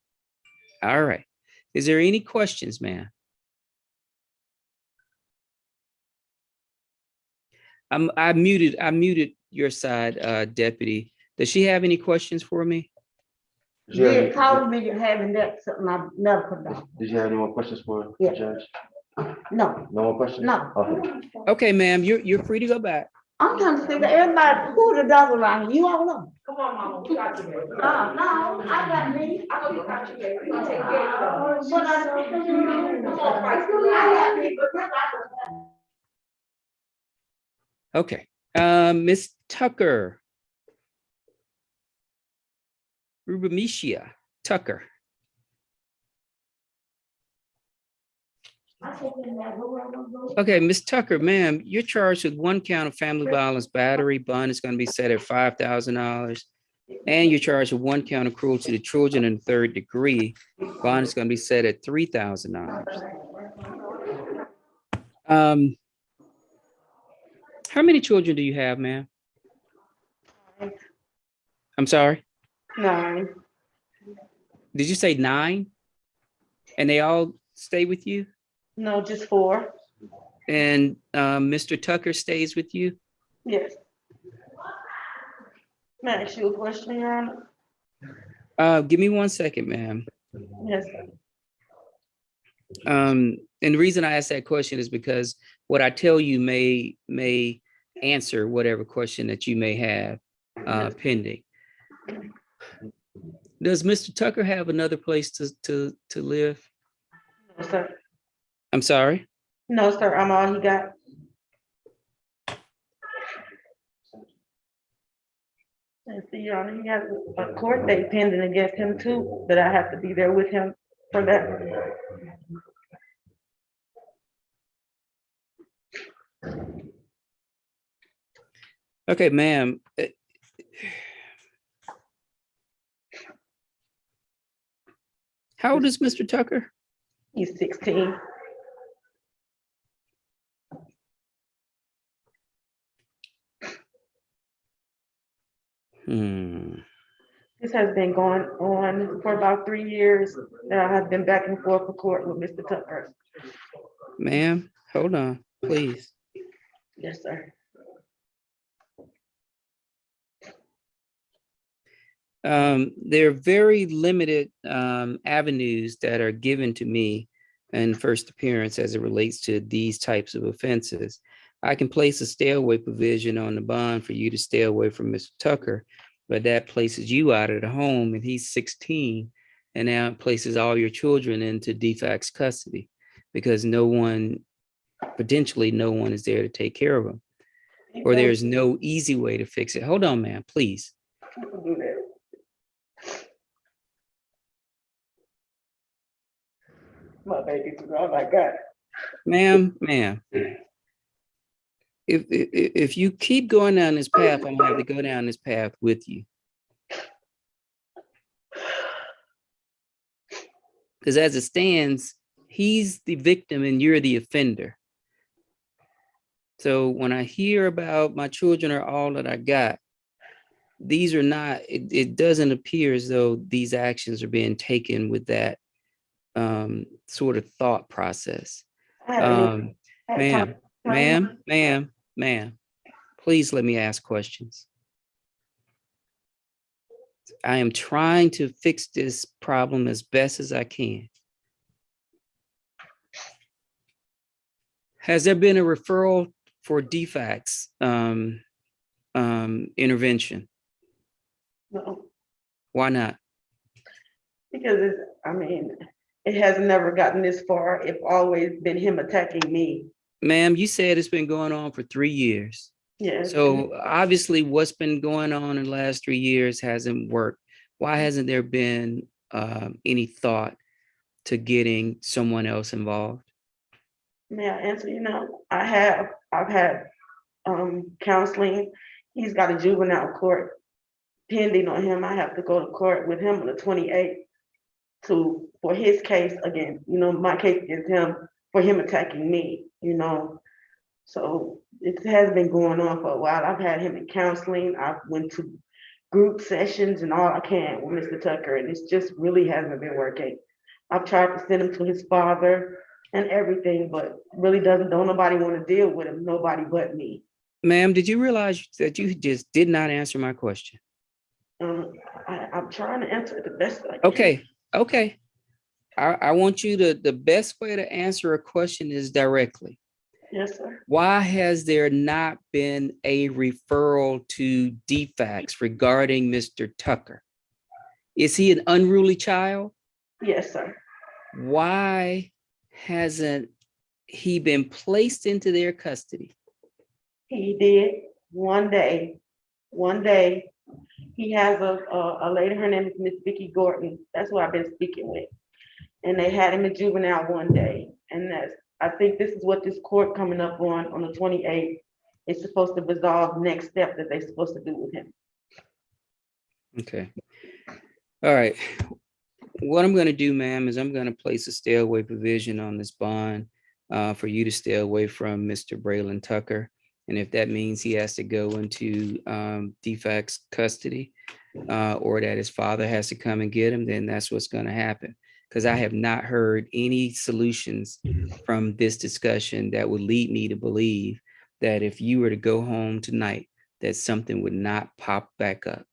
All right. Is there any questions, ma'am? I muted your side, deputy. Does she have any questions for me? Yeah, called me to having that, my medical doctor. Did you have any more questions for Yeah. the judge? No, No more questions? no. Okay. Okay, ma'am, you're free to go back. I'm trying to figure everybody, who the dog around here, you all know. Come on, mama, we got you. No, I got me. I know you got you. We gonna take care of you. But I got me, but Okay, Miss Tucker. Rubamicia Tucker. Okay, Miss Tucker, ma'am, you're charged with 1 count of family violence battery. Bond is going to be set at $5,000. And you're charged with 1 count of cruelty to children in the 3rd degree. Bond is going to be set at $3,000. How many children do you have, ma'am? I'm sorry? 9. Did you say 9? And they all stay with you? No, just 4. And Mr. Tucker stays with you? Yes. May I ask you a question, Your Honor? Give me 1 second, ma'am. Yes, sir. And the reason I ask that question is because what I tell you may answer whatever question that you may have pending. Does Mr. Tucker have another place to live? No, sir. I'm sorry? No, sir, I'm all he got. And see, Your Honor, he has a court date pending against him too, that I have to be there with him for that. Okay, ma'am. How old is Mr. Tucker? He's 16. This has been going on for about 3 years. Now I have been back and forth for court with Mr. Tucker. Ma'am, hold on, please. Yes, sir. There are very limited avenues that are given to me in first appearance as it relates to these types of offenses. I can place a stay away provision on the bond for you to stay away from Mr. Tucker, but that places you out of the home and he's 16, and now it places all your children into de facto custody because potentially no one is there to take care of them, or there's no easy way to fix it. Hold on, ma'am, please. My baby's all I got. Ma'am, if you keep going down this path, I'm gonna have to go down this path with you. Because as it stands, he's the victim and you're the offender. So when I hear about my children are all that I got, these are not, it doesn't appear as though these actions are being taken with that sort of thought process. Ma'am, please let me ask questions. I am trying to fix this problem as best as I can. Has there been a referral for defects intervention? No, Why not? because it has never gotten this far. It's always been him attacking me. Ma'am, you said it's been going on for 3 years. Yes. So obviously what's been going on in the last 3 years hasn't worked. Why hasn't there been any thought to getting someone else involved? May I answer? I've had counseling. He's got a juvenile court pending on him. I have to go to court with him on the 28th for his case again, my case against him for him attacking me, So it has been going on for a while. I've had him in counseling. I went to group sessions and all I can with Mr. Tucker, and it's just really hasn't been working. I've tried to send him to his father and everything, but really don't nobody want to deal with him, nobody but me. Ma'am, did you realize that you just did not answer my question? I'm trying to answer it the best I can. Okay. I want you to, the best way to answer a question is directly. Yes, sir. Why has there not been a referral to DFACS regarding Mr. Tucker? Is he an unruly child? Yes, sir. Why hasn't he been placed into their custody? He did one day. He has a lady, her name is Miss Vicky Gordon. That's who I've been speaking with. And they had him in juvenile one day. And I think this is what this court coming up on the 28th is supposed to resolve next step that they're supposed to do with him. Okay. All right. What I'm going to do, ma'am, is I'm going to place a stay away provision on this bond for you to stay away from Mr. Braylon Tucker. And if that means he has to go into DFACS custody or that his father has to come and get him, then that's what's going to happen. Because I have not heard any solutions from this discussion that would lead me to believe that if you were to go home tonight, that something would not pop back up.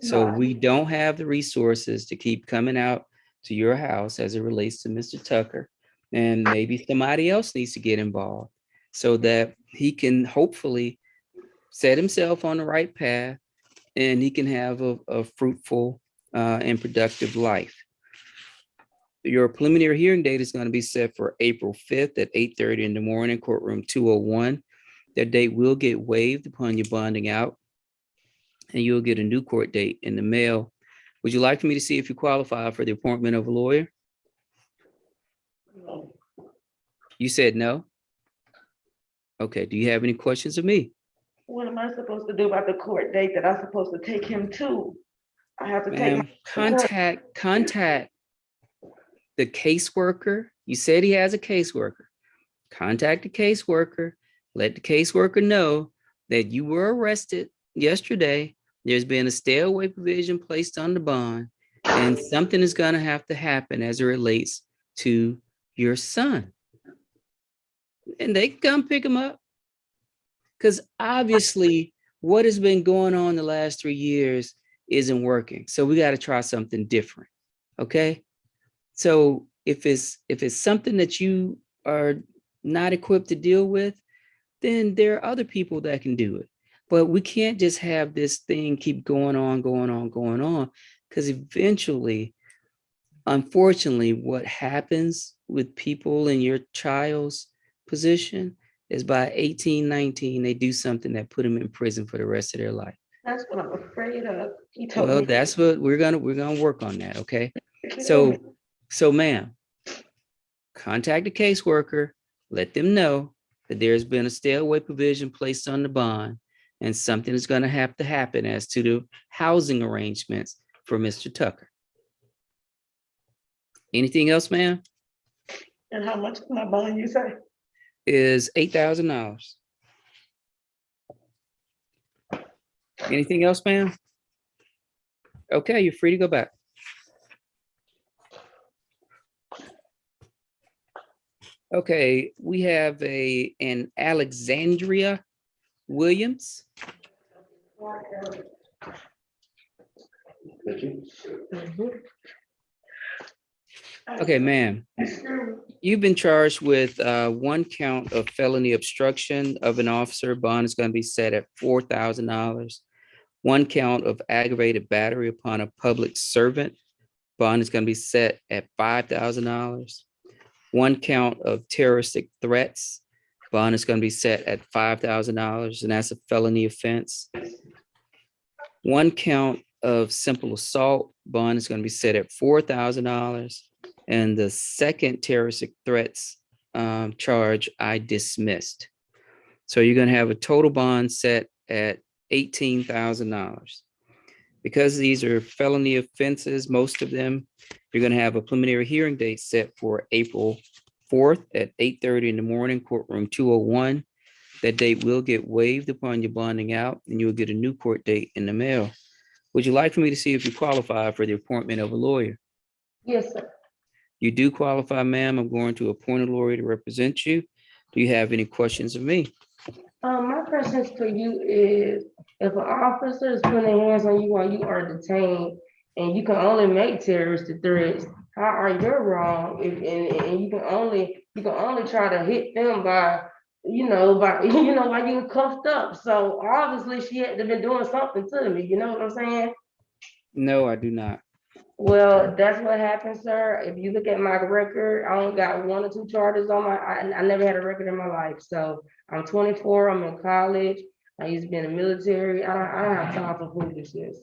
So we don't have the resources to keep coming out to your house as it relates to Mr. Tucker. And maybe somebody else needs to get involved so that he can hopefully set himself on the right path and he can have a fruitful and productive life. Your preliminary hearing date is going to be set for April 5th at 8:30 in the morning, courtroom 201. That date will get waived upon your bonding out, and you'll get a new court date in the mail. Would you like for me to see if you qualify for the appointment of a lawyer? No. You said no? Okay, do you have any questions of me? What am I supposed to do about the court date that I'm supposed to take him to? I have to take Ma'am, contact the caseworker. You said he has a caseworker. Contact the caseworker. Let the caseworker know that you were arrested yesterday. There's been a stay away provision placed on the bond, and something is going to have to happen as it relates to your son. And they can come pick him up. Because obviously what has been going on the last 3 years isn't working. So we got to try something different. Okay. So if it's something that you are not equipped to deal with, then there are other people that can do it. But we can't just have this thing keep going on, because eventually, unfortunately, what happens with people in your child's position is by 18, 19, they do something that put them in prison for the rest of their life. That's what I'm afraid of. He told Well, me. that's what we're gonna work on that. Okay. So ma'am, contact the caseworker, let them know that there's been a stay away provision placed on the bond and something is going to have to happen as to the housing arrangements for Mr. Tucker. Anything else, ma'am? And how much is my bond, you say? Is $8,000. Anything else, ma'am? Okay, you're free to go back. Okay, we have an Alexandria Williams. Okay, ma'am. You've been charged with one count of felony obstruction of an officer. Bond is going to be set at $4,000. One count of aggravated battery upon a public servant. Bond is going to be set at $5,000. One count of terroristic threats. Bond is going to be set at $5,000, and that's a felony offense. One count of simple assault. Bond is going to be set at $4,000. And the second terroristic threats charge I dismissed. So you're going to have a total bond set at $18,000. Because these are felony offenses, most of them, you're going to have a preliminary hearing date set for April 4th at 8:30 in the morning, courtroom 201. That date will get waived upon your bonding out, and you'll get a new court date in the mail. Would you like for me to see if you qualify for the appointment of a lawyer? Yes, sir. You do qualify, ma'am. I'm going to appoint a lawyer to represent you. Do you have any questions of me? My questions for you is, if an officer is putting their hands on you while you are detained, and you can only make terrorist threats, how are you wrong? And you can only try to hit them by while you cuffed up. So obviously she had to been doing something to me, you know what I'm saying? No, I do not. Well, that's what happened, sir. If you look at my record, I only got 1 or 2 charges on I never had a record in my life. So I'm 24, I'm in college. I used to be in the military. I don't have time for foolishness.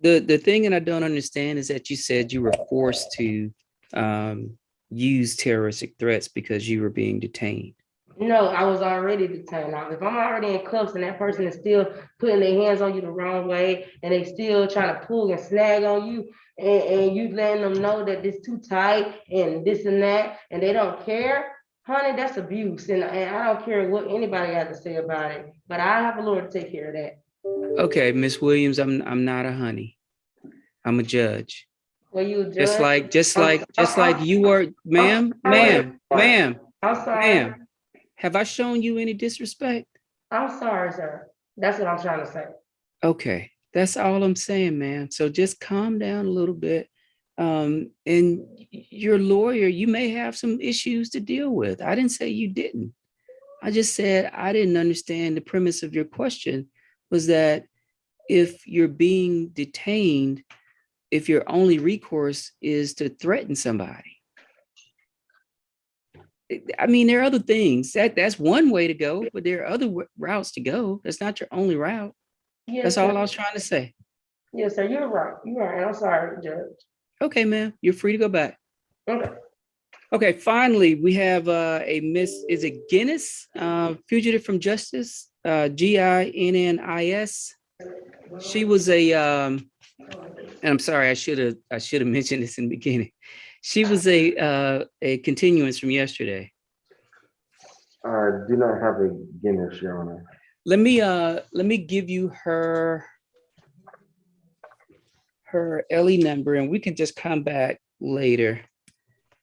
The thing that I don't understand is that you said you were forced to use terroristic threats because you were being detained. No, I was already detained. Now, if I'm already in cuffs and that person is still putting their hands on you the wrong way, and they still trying to pull and snag on you, and you letting them know that this too tight and this and that, and they don't care, honey, that's abuse. And I don't care what anybody has to say about it, but I have a lawyer to take care of that. Okay, Miss Williams, I'm not a honey. I'm a judge. Well, you a judge? Just like you were, ma'am. I'm sorry. Have I shown you any disrespect? I'm sorry, sir. That's what I'm trying to say. Okay, that's all I'm saying, man. So just calm down a little bit. And your lawyer, you may have some issues to deal with. I didn't say you didn't. I just said I didn't understand the premise of your question was that if you're being detained, if your only recourse is to threaten somebody. I mean, there are other things. That's one way to go, but there are other routes to go. That's not your only route. Yes, That's sir. all I was trying to say. Yes, sir. You're right. You're right. I'm sorry, Judge. Okay, ma'am. You're free to go back. Okay. Okay, finally, we have a Miss, is it Guinness? Fugitive from Justice, Ginnis. She was and I'm sorry, I should have mentioned this in the beginning. She was a continuance from yesterday. I do not have a Guinness, Your Honor. Let me give you her LE number, and we can just come back later.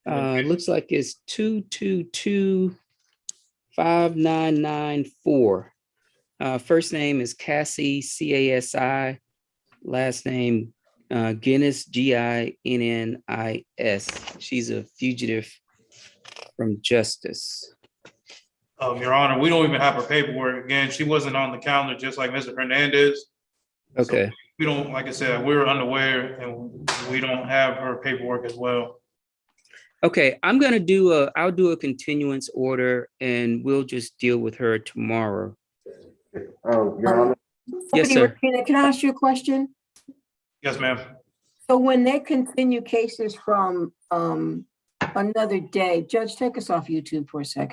Looks like it's 222-5994. First name is Cassie, Casi. Last name Guinness, Ginnis. She's a fugitive from justice. Your Honor, we don't even have her paperwork. Again, she wasn't on the calendar, just like Mr. Hernandez. Okay. So we don't, like I said, we're unaware, and we don't have her paperwork as well. Okay, I'll do a continuance order, and we'll just deal with her tomorrow. Your Honor. Yes, sir. Can I ask you a question? Yes, ma'am. So when they continue cases from another day, Judge, take us off YouTube for a second.